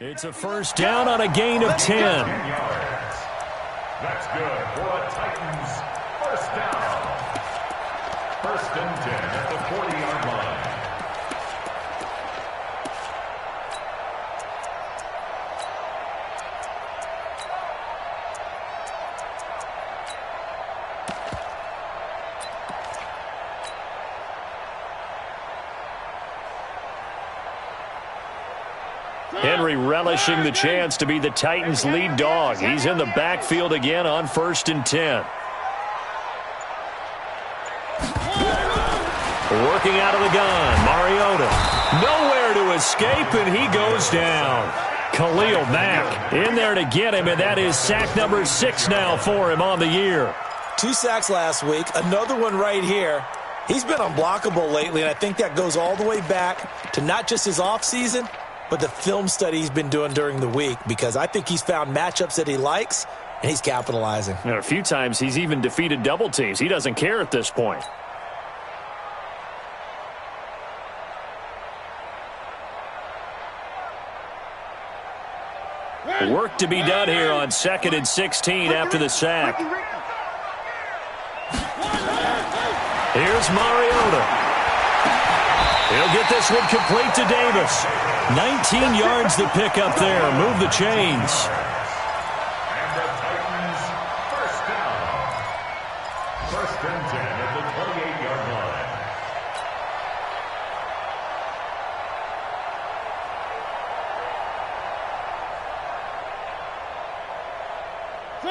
It's a first down on a gain of 10. That's good for a Titans first down. First and 10 at the 40-yard line. Henry relishing the chance to be the Titans' lead dog. He's in the backfield again on first and 10. Working out of the gun, Mariota. Nowhere to escape, and he goes down. Khalil Mack in there to get him, and that is sack number 6 now for him on the year. 2 sacks last week, another one right here. He's been unblockable lately, and I think that goes all the way back to not just his offseason, but the film study he's been doing during the week, because I think he's found matchups that he likes, and he's capitalizing. A few times he's even defeated double teams. He doesn't care at this point. Work to be done here on 2nd and 16 after the sack. Here's Mariota. He'll get this one complete to Davis. 19 yards to pick up there. Move the chains. And the Titans first down. First and 10 at the 28-yard line.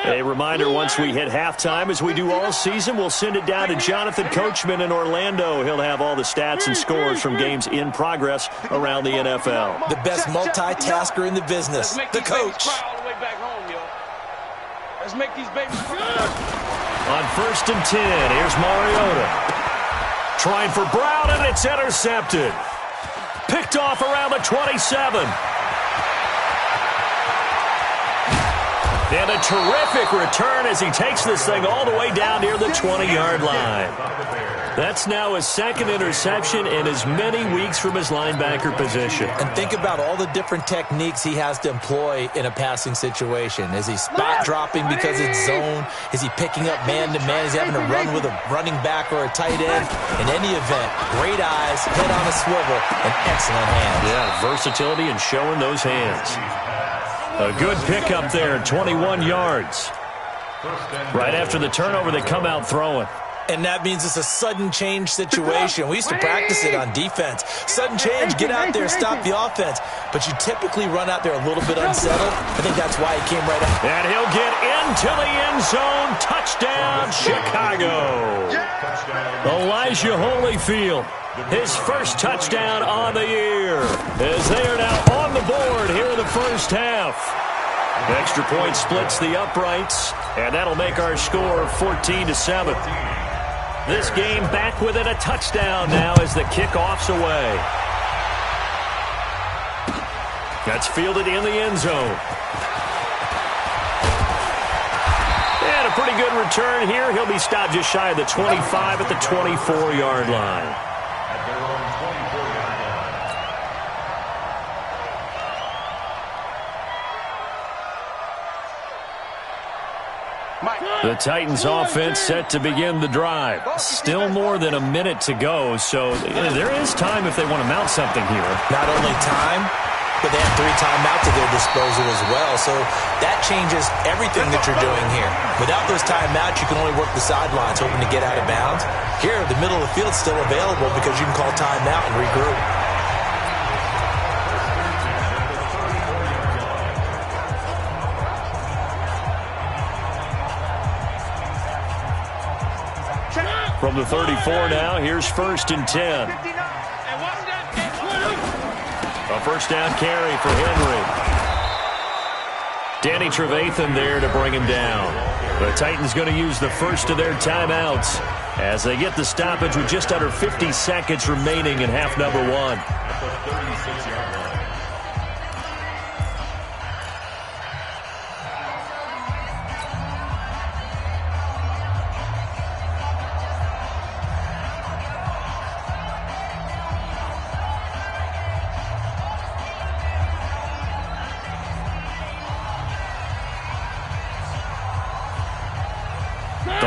A reminder, once we hit halftime, as we do all season, we'll send it down to Jonathan Coachman in Orlando. He'll have all the stats and scores from games in progress around the NFL. The best multitasker in the business, the coach. Let's make these babies On first and 10, here's Mariota. Trying for Brown, and it's intercepted. Picked off around the 27. And a terrific return as he takes this thing all the way down near the 20-yard line. That's now his second interception in as many weeks from his linebacker position. And think about all the different techniques he has to employ in a passing situation. Is he spot dropping because it's zone? Is he picking up man-to-man? Is he having to run with a running back or a tight end? In any event, great eyes, head on a swivel, and excellent hands. Yeah, versatility and showing those hands. A good pickup there, 21 yards. Right after the turnover, they come out throwing. And that means it's a sudden change situation. We used to practice it on defense. Sudden change, get out there, stop the offense. But you typically run out there a little bit unsettled. I think that's why he came right out. And he'll get into the end zone. Touchdown, Chicago. Elijah Holyfield, his first touchdown on the year, as they are now on the board here in the first half. Extra point splits the uprights, and that'll make our score 14-7. This game back within a touchdown now as the kickoff's away. That's fielded in the end zone. And a pretty good return here. He'll be stopped just shy of the 25 at the 24-yard line. The Titans offense set to begin the drive. Still more than a minute to go, so there is time if they want to mount something here. Not only time, but they have 3 timeouts at their disposal as well, so that changes everything that you're doing here. Without those timeouts, you can only work the sidelines, hoping to get out of bounds. Here, the middle of the field's still available because you can call timeout and regroup. From the 34 now, here's first and 10. A first down carry for Henry. Danny Trevathan there to bring him down. The Titans going to use the first of their timeouts as they get the stoppage with just under 50 seconds remaining in half number 1.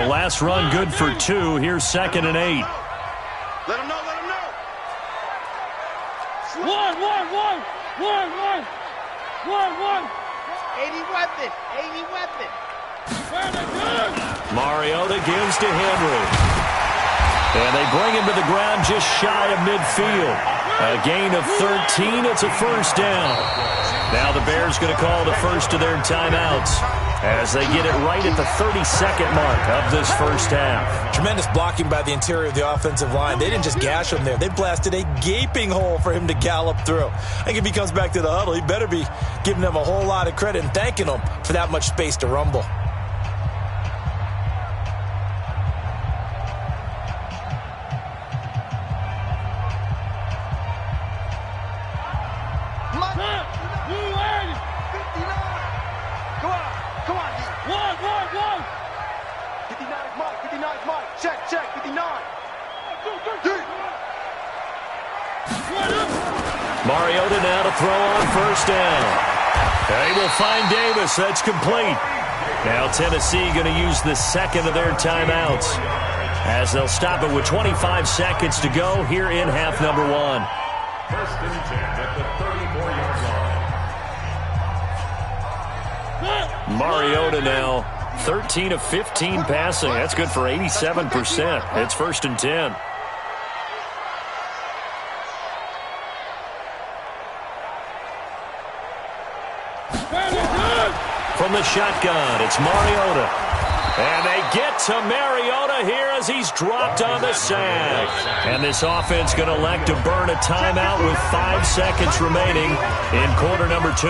last run good for 2. Here's 2nd and 8. Let him know, let him know. One. 80 weapon. Mariota gives to Henry. And they bring him to the ground just shy of midfield. A gain of 13. It's a first down. Now the Bears going to call the first of their timeouts as they get it right at the 32nd mark of this first half. Tremendous blocking by the interior of the offensive line. They didn't just gash him there. They blasted a gaping hole for him to gallop through. I think if he comes back to the huddle, he better be giving them a whole lot of credit and thanking them for that much space to rumble. Mariota now to throw on first down. They will find Davis. That's complete. Now Tennessee going to use the second of their timeouts as they'll stop it with 25 seconds to go here in half number 1. First and 10 at the 34-yard line. Mariota now 13 of 15 passing. That's good for 87%. It's first and 10. From the shotgun, it's Mariota. And they get to Mariota here as he's dropped on the sack. And this offense going to elect to burn a timeout with 5 seconds remaining in quarter number 2.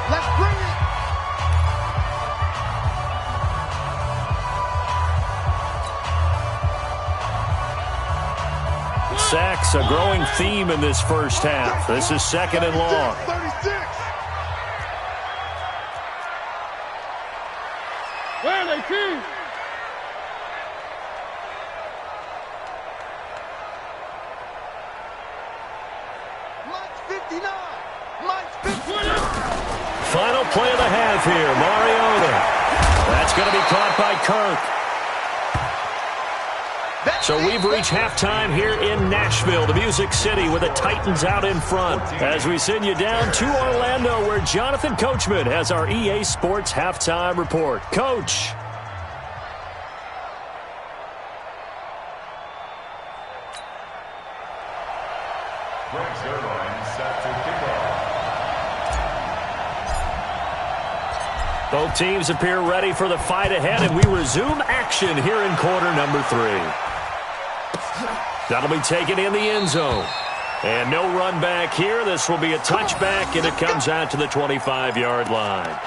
Let's bring it. Sacks, a growing theme in this first half. This is 2nd and long. 36. Where are they, Chiefs? Mike's 59. Mike's 59. Final play of the half here, Mariota. That's going to be caught by Kirk. So we've reached halftime here in Nashville, the Music City, with the Titans out in front. As we send you down to Orlando, where Jonathan Coachman has our EA Sports halftime report. Coach. Both teams appear ready for the fight ahead, and we resume action here in quarter number 3. That'll be taken in the end zone. And no run back here. This will be a touchback, and it comes out to the 25-yard line.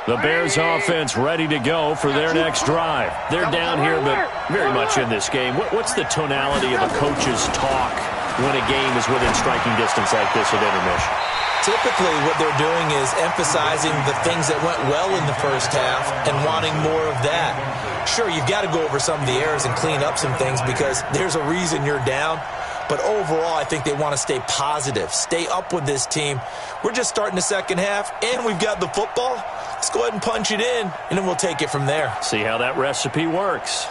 The Bears offense ready to go for their next drive. They're down here, but very much in this game. What's the tonality of a coach's talk when a game is within striking distance like this at intermission? Typically, what they're doing is emphasizing the things that went well in the first half and wanting more of that. Sure, you've got to go over some of the errors and clean up some things because there's a reason you're down. But overall, I think they want to stay positive, stay up with this team. We're just starting the second half, and we've got the football. Let's go ahead and punch it in, and then we'll take it from there. See how that recipe works.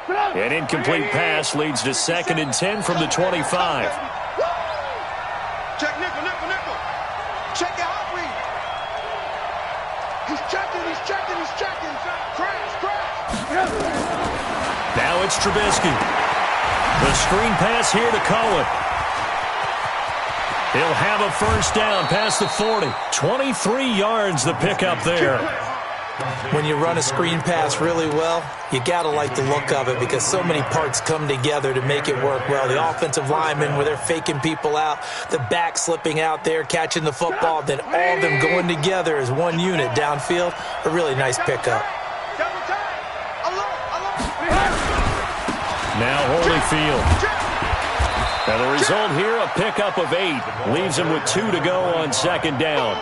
An incomplete pass leads to 2nd and 10 from the 25. Check nickel. Check the hot read. He's checking. Crash. Now it's Trubisky. The screen pass here to Cohen. He'll have a first down past the 40. 23 yards the pickup there. When you run a screen pass really well, you got to like the look of it because so many parts come together to make it work well. The offensive linemen, where they're faking people out, the back slipping out there, catching the football, then all of them going together as one unit downfield. A really nice pickup. Now Holyfield. And the result here, a pickup of 8. Leaves him with 2 to go on second down.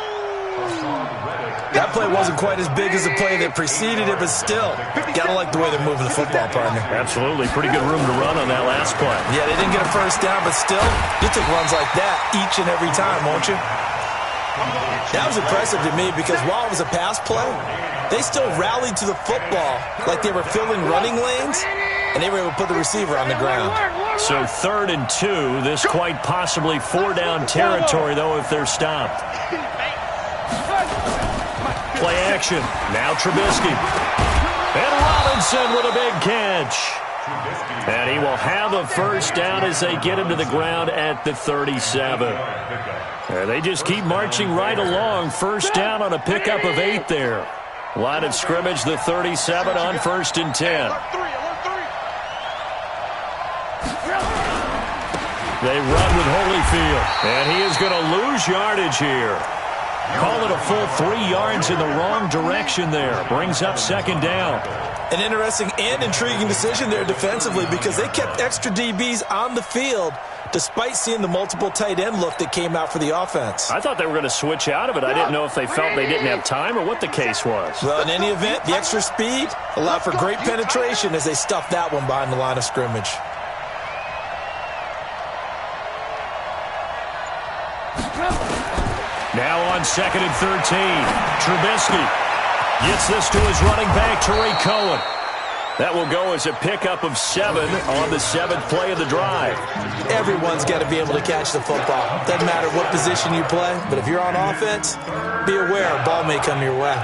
That play wasn't quite as big as the play that preceded it, but still, gotta like the way they're moving the football, partner. Absolutely. Pretty good room to run on that last play. Yeah, they didn't get a first down, but still, you take runs like that each and every time, won't you? That was impressive to me because while it was a pass play, they still rallied to the football like they were filling running lanes, and they were able to put the receiver on the ground. So 3rd and 2. This quite possibly 4-down territory, though, if they're stopped. Play action. Now Trubisky. And Robinson with a big catch. And he will have a first down as they get him to the ground at the 37. And they just keep marching right along. First down on a pickup of 8 there. Line of scrimmage, the 37 on 1st and 10. They run with Holyfield. And he is going to lose yardage here. Call it a full 3 yards in the wrong direction there. Brings up second down. An interesting and intriguing decision there defensively because they kept extra DBs on the field despite seeing the multiple tight end look that came out for the offense. I thought they were going to switch out of it. I didn't know if they felt they didn't have time or what the case was. Well, in any event, the extra speed allowed for great penetration as they stuffed that one behind the line of scrimmage. Now on 2nd and 13. Trubisky gets this to his running back, Tariq Cohen. That will go as a pickup of 7 on the 7th play of the drive. Everyone's got to be able to catch the football. Doesn't matter what position you play, but if you're on offense, be aware a ball may come your way.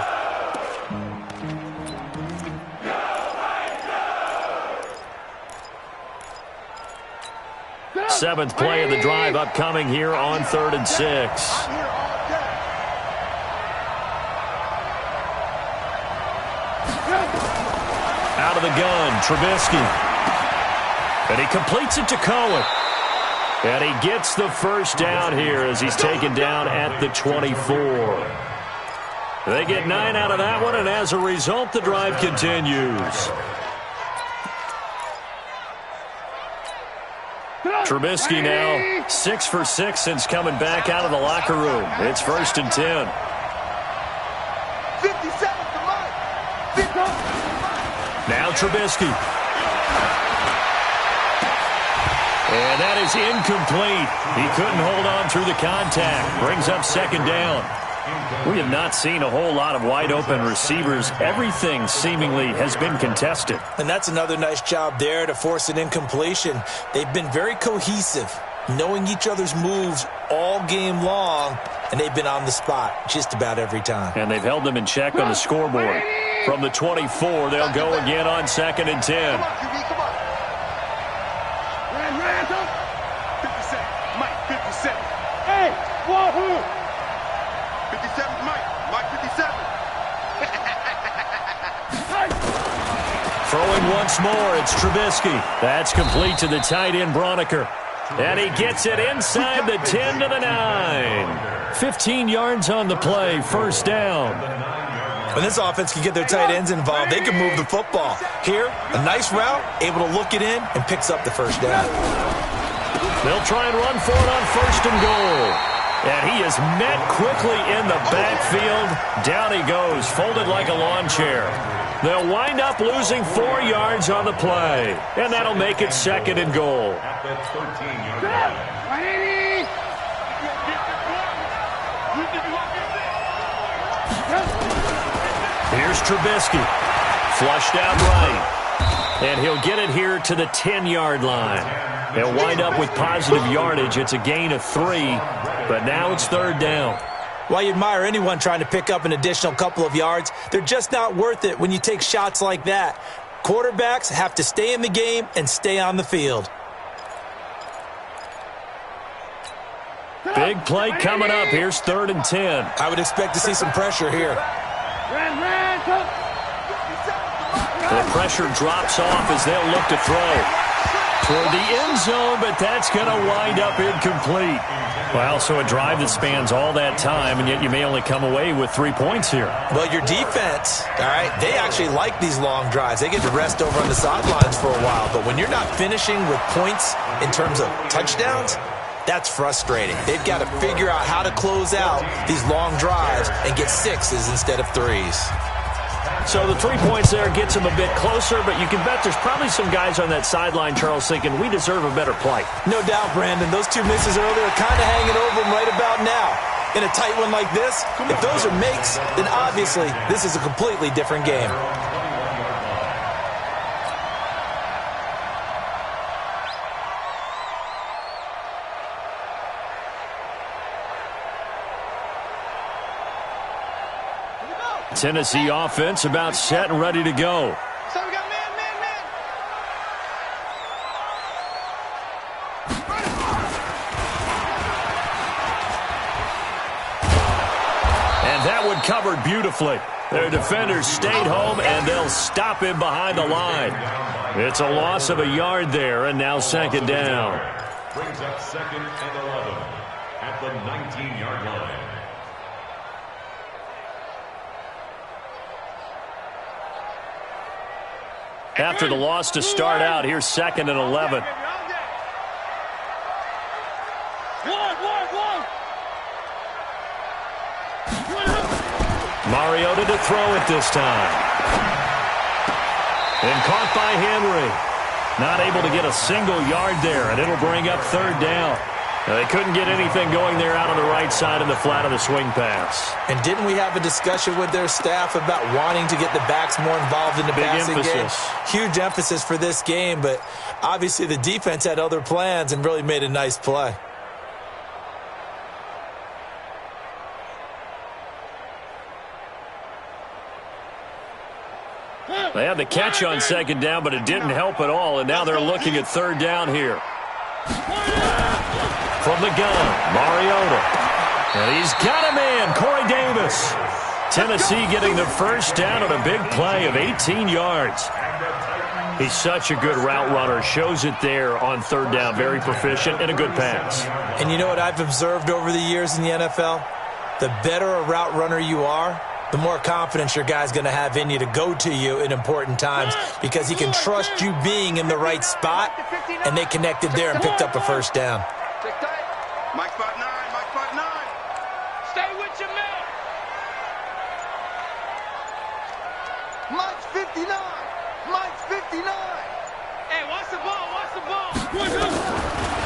Seventh play of the drive upcoming here on 3rd and 6. Out of the gun, Trubisky. And he completes it to Cohen. And he gets the first down here as he's taken down at the 24. They get 9 out of that one, and as a result, the drive continues. Trubisky now 6 for 6 since coming back out of the locker room. It's 1st and 10. 57 to Mike. Now Trubisky. And that is incomplete. He couldn't hold on through the contact. Brings up second down. We have not seen a whole lot of wide-open receivers. Everything seemingly has been contested. And that's another nice job there to force an incompletion. They've been very cohesive, knowing each other's moves all game long, and they've been on the spot just about every time. And they've held them in check on the scoreboard. From the 24, they'll go again on 2nd and 10. Come on. 57. Mike, 57. Hey, wahoo! 57 Mike. Mike 57. Throwing once more, it's Trubisky. That's complete to the tight end, Broniker. And he gets it inside the 10 to the 9. 15 yards on the play, first down. When this offense can get their tight ends involved, they can move the football. Here, a nice route, able to look it in, and picks up the first down. They'll try and run for it on 1st and goal. And he is met quickly in the backfield. Down he goes, folded like a lawn chair. They'll wind up losing 4 yards on the play. And that'll make it 2nd and goal. Here's Trubisky. Flushed out right. And he'll get it here to the 10-yard line. They'll wind up with positive yardage. It's a gain of 3, but now it's 3rd down. While you admire anyone trying to pick up an additional couple of yards, they're just not worth it when you take shots like that. Quarterbacks have to stay in the game and stay on the field. Big play coming up. Here's 3rd and 10. I would expect to see some pressure here. The pressure drops off as they'll look to throw. Toward the end zone, but that's going to wind up incomplete. Well, so a drive that spans all that time, and yet you may only come away with 3 points here. Well, your defense, all right, they actually like these long drives. They get to rest over on the sidelines for a while. But when you're not finishing with points in terms of touchdowns, that's frustrating. They've got to figure out how to close out these long drives and get 6s instead of 3s. So the 3 points there gets them a bit closer, but you can bet there's probably some guys on that sideline, Charles, thinking we deserve a better play. No doubt, Brandon. Those 2 misses earlier are kind of hanging over them right about now. In a tight one like this, if those are makes, then obviously this is a completely different game. Tennessee offense about set and ready to go. So we got man. And that one covered beautifully. Their defenders stayed home, and they'll stop him behind the line. It's a loss of a yard there, and now second down. Brings up 2nd and 11 at the 19-yard line. After the loss to start out, here's 2nd and 11. Mariota to throw it this time. And caught by Henry. Not able to get a single yard there, and it'll bring up 3rd down. They couldn't get anything going there out on the right side in the flat of the swing pass. And didn't we have a discussion with their staff about wanting to get the backs more involved in the passing game? Huge emphasis for this game, but obviously the defense had other plans and really made a nice play. They had the catch on 2nd down, but it didn't help at all, and now they're looking at 3rd down here. From the gun, Mariota. And he's got a man, Corey Davis. Tennessee getting the first down on a big play of 18 yards. He's such a good route runner. Shows it there on 3rd down. Very proficient and a good pass. And you know what I've observed over the years in the NFL? The better a route runner you are, the more confidence your guy's going to have in you to go to you in important times because he can trust you being in the right spot, and they connected there and picked up a first down. Mike 5'9", Mike 5'9". Stay with your man. Mike's 59. Mike's 59. Hey, watch the ball, watch the ball.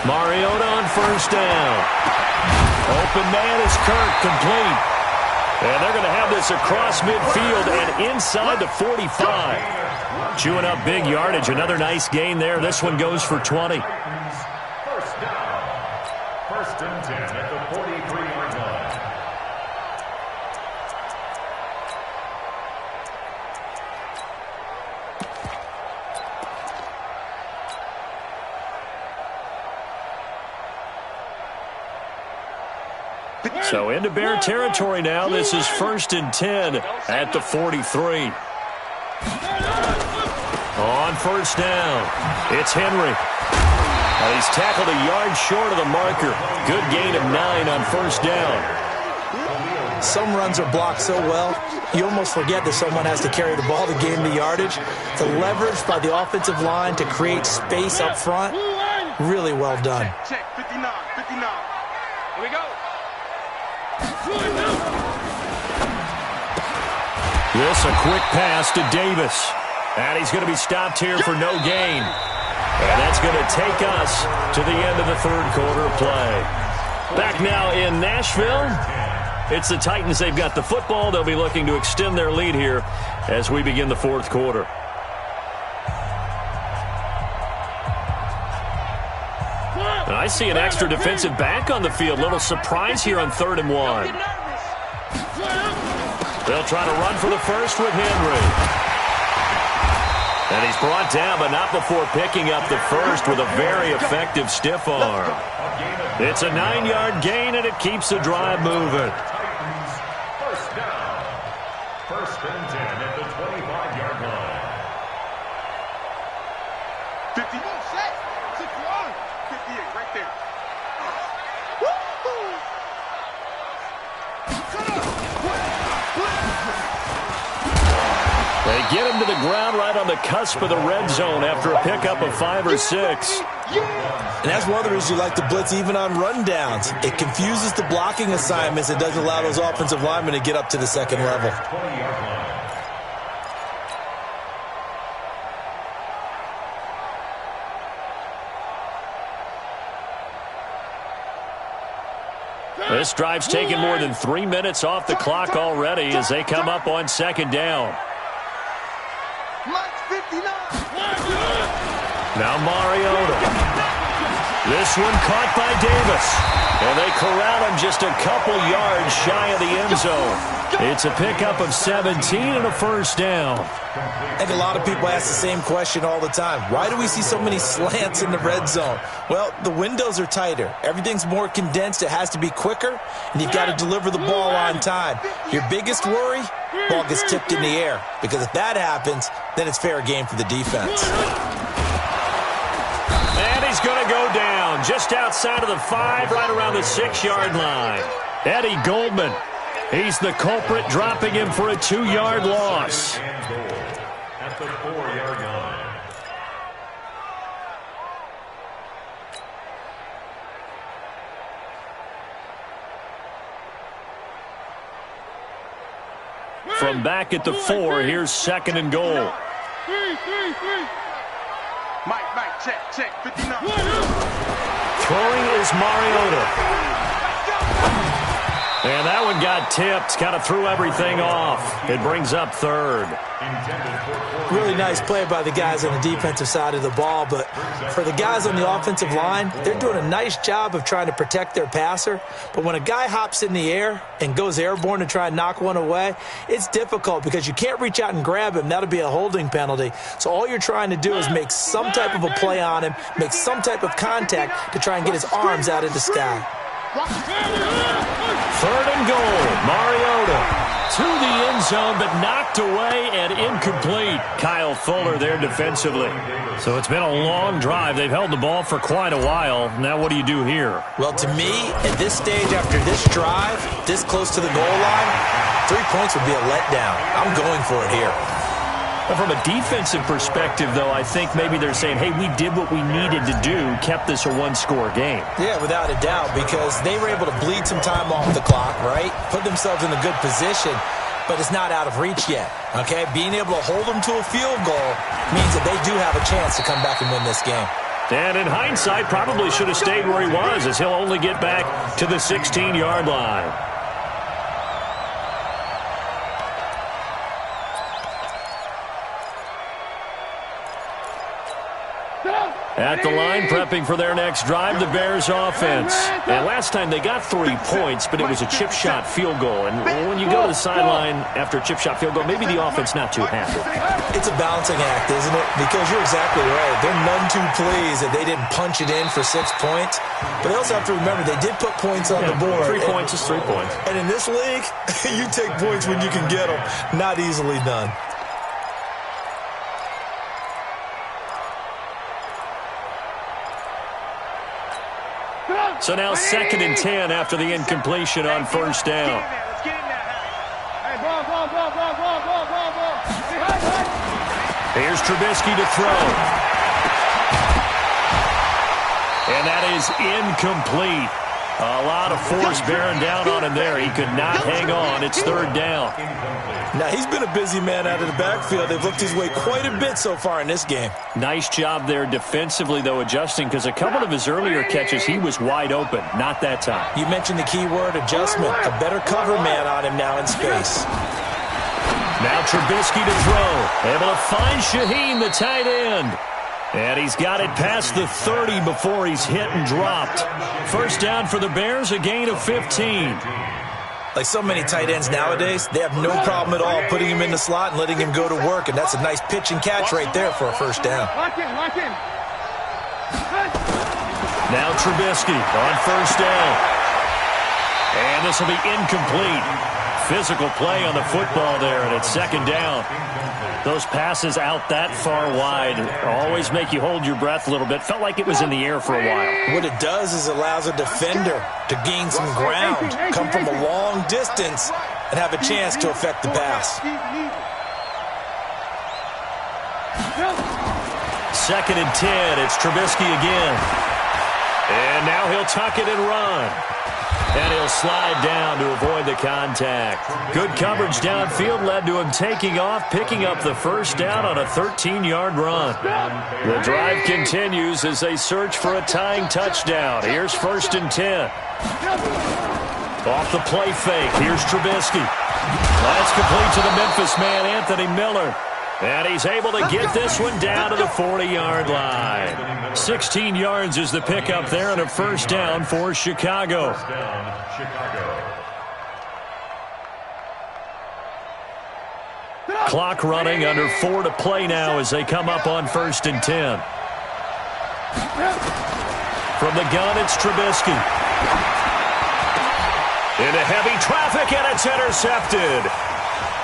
Mariota on first down. Open man is Kirk, complete. And they're going to have this across midfield and inside the 45. Chewing up big yardage. Another nice gain there. This one goes for 20. First down. 1st and 10 at the 43-yard line. So into Bear territory now. This is 1st and 10 at the 43. On first down, it's Henry. And he's tackled a yard short of the marker. Good gain of 9 on first down. Some runs are blocked so well, you almost forget that someone has to carry the ball to gain the yardage. The leverage by the offensive line to create space up front, really well done. Check, 59, 59. Here we go. This a quick pass to Davis. And he's going to be stopped here for no gain. And that's going to take us to the end of the 3rd quarter of play. Back now in Nashville. It's the Titans. They've got the football. They'll be looking to extend their lead here as we begin the 4th quarter. And I see an extra defensive back on the field. Little surprise here on 3rd and 1. They'll try to run for the first with Henry. And he's brought down, but not before picking up the first with a very effective stiff arm. It's a 9-yard gain, and it keeps the drive moving. First down. 1st and 10 at the 25-yard line. 50. 58, right there. They get him to the ground right on the cusp of the red zone after a pickup of 5 or 6. And that's one of the reasons you like to blitz even on rundowns. It confuses the blocking assignments. It doesn't allow those offensive linemen to get up to the second level. This drive's taken more than 3 minutes off the clock already as they come up on second down. Mike 59. Now Mariota. This one caught by Davis. And they corral him just a couple yards shy of the end zone. It's a pickup of 17 and a first down. I think a lot of people ask the same question all the time. Why do we see so many slants in the red zone? Well, the windows are tighter. Everything's more condensed. It has to be quicker, and you've got to deliver the ball on time. Your biggest worry? Ball gets tipped in the air. Because if that happens, then it's fair game for the defense. And he's going to go down just outside of the 5, right around the 6-yard line. Eddie Goldman. He's the culprit, dropping him for a 2-yard loss. At the 4-yard line. From back at the 4, here's second and goal. Mike, check, 59. Throwing is Mariota. And that one got tipped, kind of threw everything off. It brings up third. Really nice play by the guys on the defensive side of the ball, but for the guys on the offensive line, they're doing a nice job of trying to protect their passer. But when a guy hops in the air and goes airborne to try and knock one away, it's difficult because you can't reach out and grab him. That'll be a holding penalty. So all you're trying to do is make some type of a play on him, make some type of contact to try and get his arms out of the sky. Third and goal. Mariota to the end zone, but knocked away and incomplete. Kyle Fuller there defensively. So it's been a long drive. They've held the ball for quite a while. Now what do you do here? Well, to me, at this stage, after this drive, this close to the goal line, 3 points would be a letdown. I'm going for it here. But from a defensive perspective, though, I think maybe they're saying, hey, we did what we needed to do, kept this a one-score game. Yeah, without a doubt, because they were able to bleed some time off the clock, right? Put themselves in a good position, but it's not out of reach yet, okay? Being able to hold them to a field goal means that they do have a chance to come back and win this game. And in hindsight, probably should have stayed where he was, as he'll only get back to the 16-yard line. At the line, prepping for their next drive, the Bears offense. And last time they got 3 points, but it was a chip shot field goal. And when you go to the sideline after a chip shot field goal, maybe the offense not too happy. It's a balancing act, isn't it? Because you're exactly right. They're none too pleased that they didn't punch it in for 6 points. But they also have to remember they did put points on the board. 3 points is 3 points. And in this league, you take points when you can get them. Not easily done. So now 2nd and 10 after the incompletion on first down. Here's Trubisky to throw. And that is incomplete. A lot of force bearing down on him there. He could not hang on. It's third down. Now, he's been a busy man out of the backfield. They've looked his way quite a bit so far in this game. Nice job there defensively, though, adjusting, because a couple of his earlier catches, he was wide open. Not that time. You mentioned the key word, adjustment. A better cover man on him now in space. Now Trubisky to throw. Able to find Shaheen, the tight end. And he's got it past the 30 before he's hit and dropped. First down for the Bears, a gain of 15. Like so many tight ends nowadays, they have no problem at all putting him in the slot and letting him go to work, and that's a nice pitch and catch right there for a first down. Now Trubisky on first down. And this will be incomplete. physical play on the football there, and it's second down. Those passes out that far wide always make you hold your breath a little bit. Felt like it was in the air for a while. What it does is allows a defender to gain some ground, come from a long distance, and have a chance to affect the pass. Second and 10. It's Trubisky again. And now he'll tuck it and run. And he'll slide down to avoid the contact. Good coverage downfield led to him taking off, picking up the first down on a 13-yard run. The drive continues as they search for a tying touchdown. Here's first and 10. Off the play fake. Here's Trubisky. That's complete to the Memphis man, Anthony Miller. And he's able to get this one down to the 40-yard line. 16 yards is the pickup there and a first down for Chicago. Clock running, under 4 to play now as they come up on first and 10. From the gun, it's Trubisky. Into heavy traffic, and it's intercepted.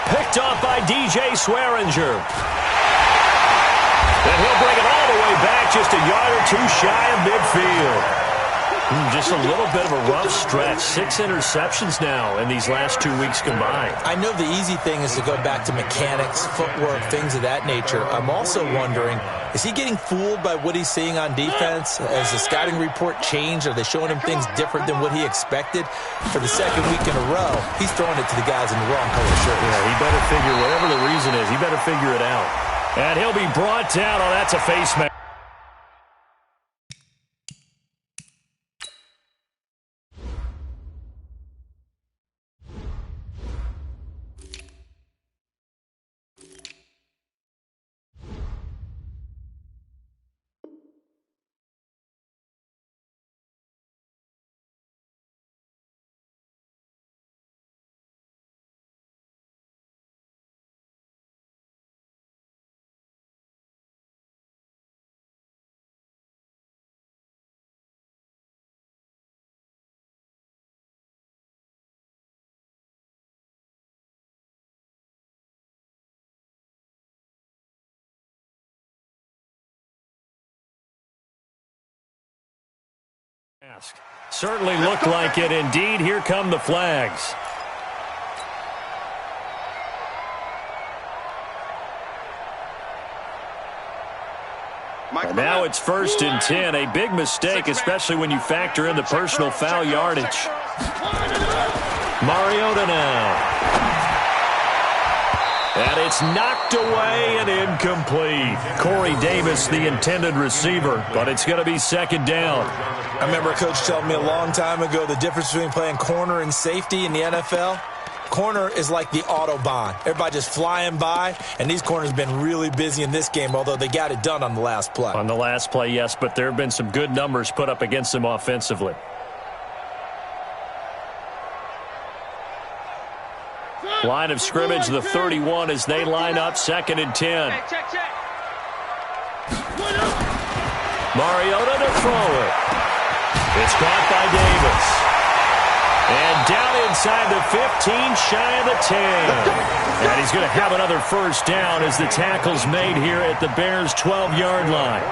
Picked off by DJ Swearinger. And he'll bring it all the way back, just a yard or two shy of midfield. Just a little bit of a rough stretch. 6 interceptions now in these last 2 weeks combined. I know the easy thing is to go back to mechanics, footwork, things of that nature. I'm also wondering, is he getting fooled by what he's seeing on defense? Has the scouting report changed? Are they showing him things different than what he expected? For the second week in a row, he's throwing it to the guys in the wrong color shirt. Yeah, he better figure, whatever the reason is, he better figure it out. And he'll be brought down. Oh, that's a face mask. Certainly looked like it. Indeed, here come the flags. And now it's first and 10. A big mistake, especially when you factor in the personal foul yardage. Mariota now. And it's knocked away and incomplete. Corey Davis, the intended receiver, but it's going to be second down. I remember a coach telling me a long time ago the difference between playing corner and safety in the NFL. Corner is like the Autobahn. Everybody just flying by, and these corners have been really busy in this game, although they got it done on the last play. On the last play, yes, but there have been some good numbers put up against them offensively. Line of scrimmage, the 31, as they line up second and 10. Check. Mariota to throw it. It's caught by Davis. And down inside the 15, shy of the 10. And he's going to have another first down as the tackle's made here at the Bears' 12-yard line.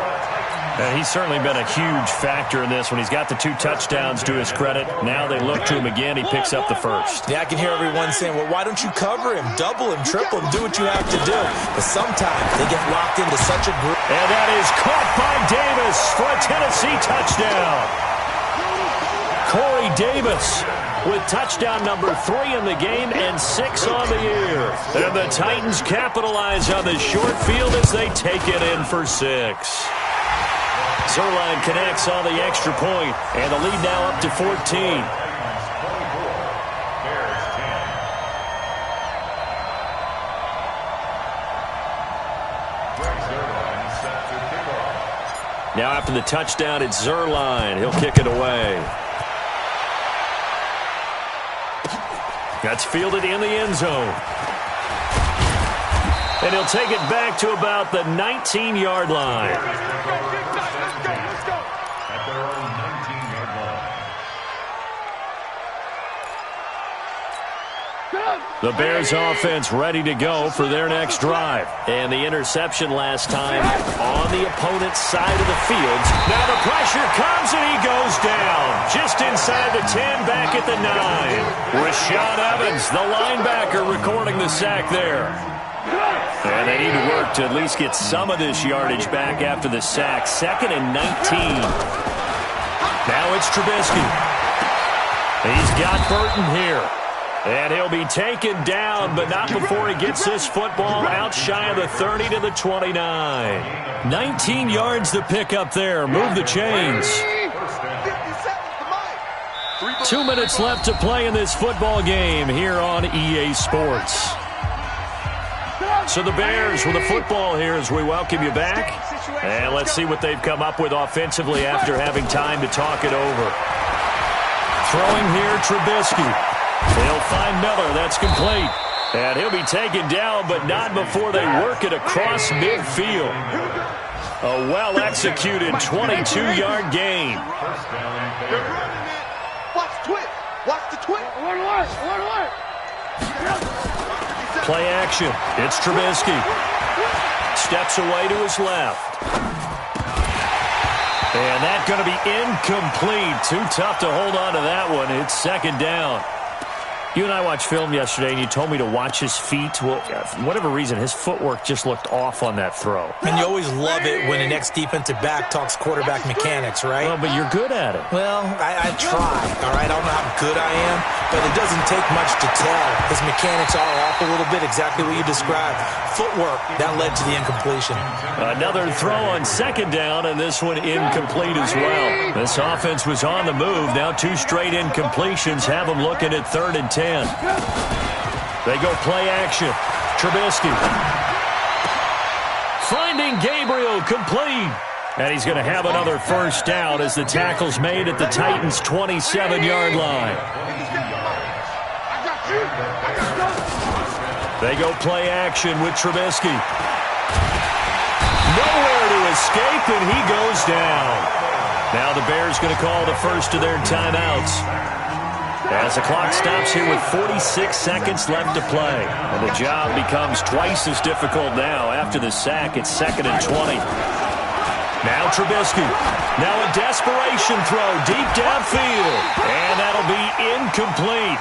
And he's certainly been a huge factor in this when he's got the 2 touchdowns to his credit. Now they look to him again. He picks up the first. Yeah, I can hear everyone saying, well, why don't you cover him, double him, triple him, do what you have to do. But sometimes they get locked into such a group. And that is caught by Davis for a Tennessee touchdown. Corey Davis with touchdown number 3 in the game and 6 on the year. And the Titans capitalize on the short field as they take it in for 6. Zerline connects on the extra point, and the lead now up to 14. Now after the touchdown, it's Zerline. He'll kick it away. That's fielded in the end zone. And he'll take it back to about the 19-yard line. At their own 19-yard line. The Bears offense ready to go for their next drive. And the interception last time on the opponent's side of the field. Now the pressure comes and he goes down. Just inside the 10, back at the 9. Rashaan Evans, the linebacker, recording the sack there. And they need to work to at least get some of this yardage back after the sack. 2nd and 19. Now it's Trubisky. He's got Burton here. And he'll be taken down, but not before he gets this football out shy of the 30 to the 29. 19 yards to pick up there. Move the chains. 2 minutes left to play in this football game here on EA Sports. So the Bears with the football here as we welcome you back. And let's see what they've come up with offensively after having time to talk it over. Throwing here, Trubisky. They'll find Miller. That's complete. And he'll be taken down, but not before they work it across midfield. A well-executed 22-yard gain. Watch the twist. Watch the twist. Play action. It's Trubisky. Steps away to his left. And that's going to be incomplete. Too tough to hold on to that one. It's 2nd down. You and I watched film yesterday, and you told me to watch his feet. Well, for whatever reason, his footwork just looked off on that throw. And you always love it when an ex-defensive back talks quarterback mechanics, right? Well, but you're good at it. Well, I try, all right? I don't know how good I am, but it doesn't take much to tell. His mechanics are off a little bit, exactly what you described. Footwork, that led to the incompletion. Another throw on 2nd down, and this one incomplete as well. This offense was on the move. Now 2 straight incompletions have them looking at 3rd and 10. They go play action. Trubisky. Finding Gabriel, complete. And he's going to have another first down as the tackle's made at the Titans' 27-yard line. They go play action with Trubisky. Nowhere to escape, and he goes down. Now the Bears going to call the first of their timeouts. As the clock stops here with 46 seconds left to play. And the job becomes twice as difficult now. After the sack, it's 2nd and 20. Now Trubisky. Now a desperation throw deep downfield. And that'll be incomplete.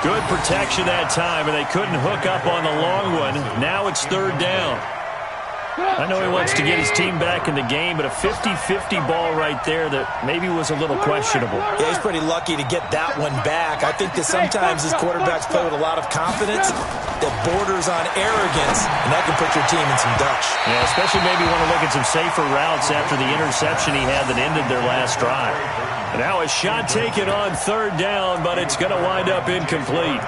Good protection that time, and they couldn't hook up on the long one. Now it's 3rd down. I know he wants to get his team back in the game, but a 50-50 ball right there that maybe was a little questionable. Yeah, he's pretty lucky to get that one back. I think that sometimes his quarterbacks play with a lot of confidence that borders on arrogance, and that can put your team in some dutch. Yeah, especially maybe want to look at some safer routes after the interception he had that ended their last drive. And now a shot taken on 3rd down, but it's going to wind up incomplete.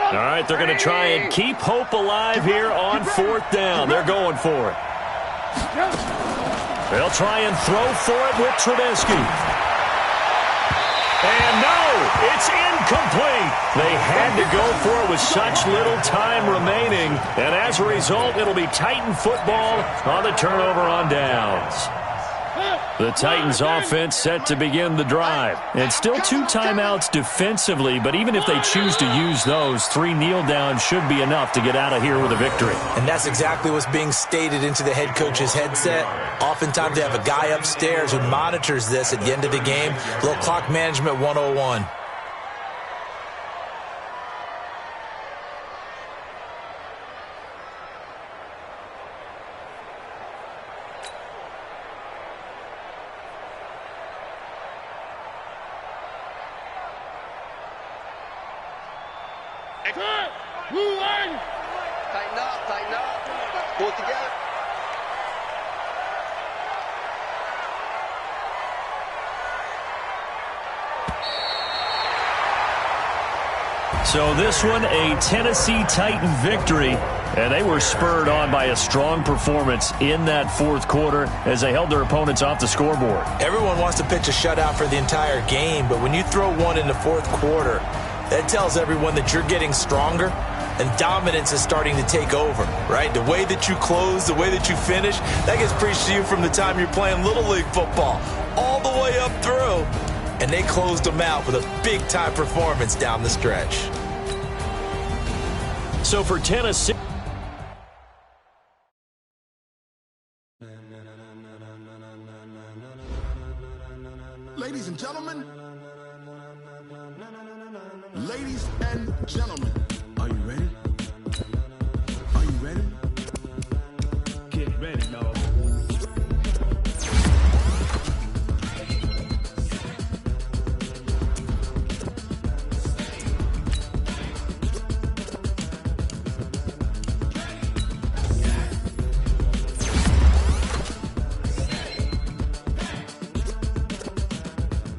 All right, they're going to try and keep hope alive here on 4th down. They're going for it. They'll try and throw for it with Trubisky. And no, it's incomplete. They had to go for it with such little time remaining. And as a result, it'll be Titan football on the turnover on downs. The Titans offense set to begin the drive. And still 2 timeouts defensively, but even if they choose to use those, 3 kneel downs should be enough to get out of here with a victory. And that's exactly what's being stated into the head coach's headset. Oftentimes they have a guy upstairs who monitors this at the end of the game. A little clock management 101. Tighten up. Pull it together. So this one, a Tennessee Titan victory, and they were spurred on by a strong performance in that 4th quarter as they held their opponents off the scoreboard. Everyone wants to pitch a shutout for the entire game, but when you throw one in the 4th quarter, that tells everyone that you're getting stronger, and dominance is starting to take over, right? The way that you close, the way that you finish, that gets preached to you from the time you're playing Little League football all the way up through. And they closed them out with a big-time performance down the stretch. So for Tennessee, ladies and gentlemen, are you ready? Are you ready? Get ready, dog.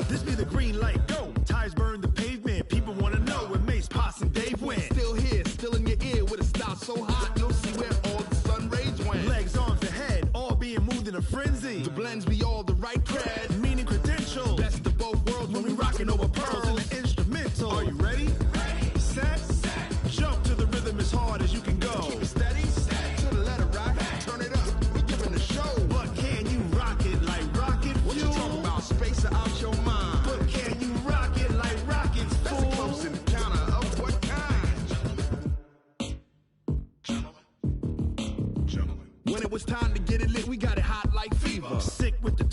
This be the green light, go. Tires burn the pavement. People want to know where Mace, Poss, and Dave went. Still here, still in your ear with a style so hot, you'll see where all the sun rays went. Legs, arms, the head, all being moved in a frenzy. The blends be all the right cred, meaning credentials. Best of both worlds when we rocking over pearls in the instrumental. Are you ready? Ready. Set. Jump to the rhythm as hard as you can go. Keep it steady. To the letter right. Turn it up. We giving the show. But can you rock it like rocket fuel? What you talking about? Space out your mind. But can you rock it like rockets, fool? That's a close encounter of what kind? Gentlemen. When it was time to get it lit, we got it hot like fever. Sick with the